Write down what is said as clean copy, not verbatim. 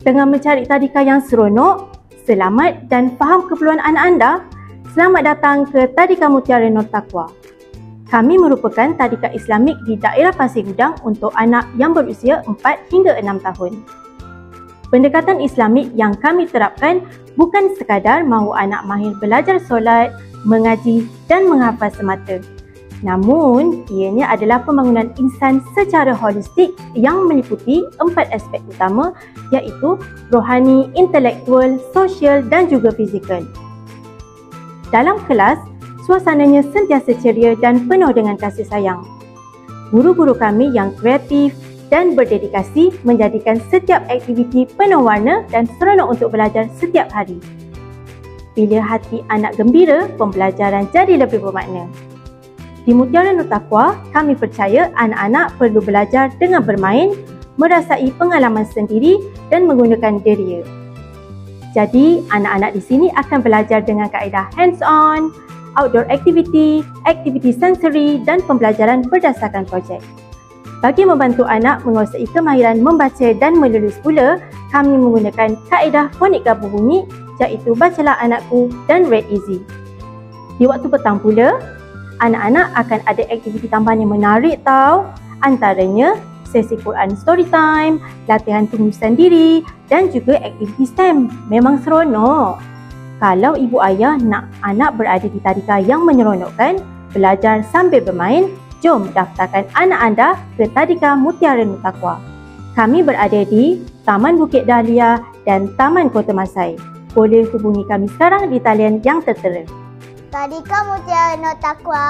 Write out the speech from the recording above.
Tengah mencari tadika yang seronok, selamat dan faham keperluan anak anda? Selamat datang ke Tadika Mutiara Nur Taqwa. Kami merupakan tadika Islamik di daerah Pasir Gudang untuk anak yang berusia 4 hingga 6 tahun. Pendekatan Islamik yang kami terapkan bukan sekadar mahu anak mahir belajar solat, mengaji dan menghafal semata. Namun, ianya adalah pembangunan insan secara holistik yang meliputi 4 aspek utama iaitu rohani, intelektual, sosial dan juga fizikal. Dalam kelas, suasananya sentiasa ceria dan penuh dengan kasih sayang. Guru-guru kami yang kreatif dan berdedikasi menjadikan setiap aktiviti penuh warna dan seronok untuk belajar setiap hari. Bila hati anak gembira, pembelajaran jadi lebih bermakna. Di Mutiara Nur Taqwa, kami percaya anak-anak perlu belajar dengan bermain, merasai pengalaman sendiri dan menggunakan deria. Jadi, anak-anak di sini akan belajar dengan kaedah hands-on, outdoor activity, aktiviti sensori dan pembelajaran berdasarkan projek. Bagi membantu anak menguasai kemahiran membaca dan menulis pula, kami menggunakan kaedah fonik gabung bunyi iaitu Bacalah Anakku dan Read Easy. Di waktu petang pula, anak-anak akan ada aktiviti tambahan yang menarik tau. Antaranya sesi Quran story time, latihan tulisan diri dan juga aktiviti STEM. Memang seronok. Kalau ibu ayah nak anak berada di tadika yang menyeronokkan, belajar sambil bermain, jom daftarkan anak anda ke Tadika Mutiara Nur Taqwa. Kami berada di Taman Bukit Dahlia dan Taman Kota Masai. Boleh hubungi kami sekarang di talian yang tertera. Tadika Mutiara Nur Taqwa.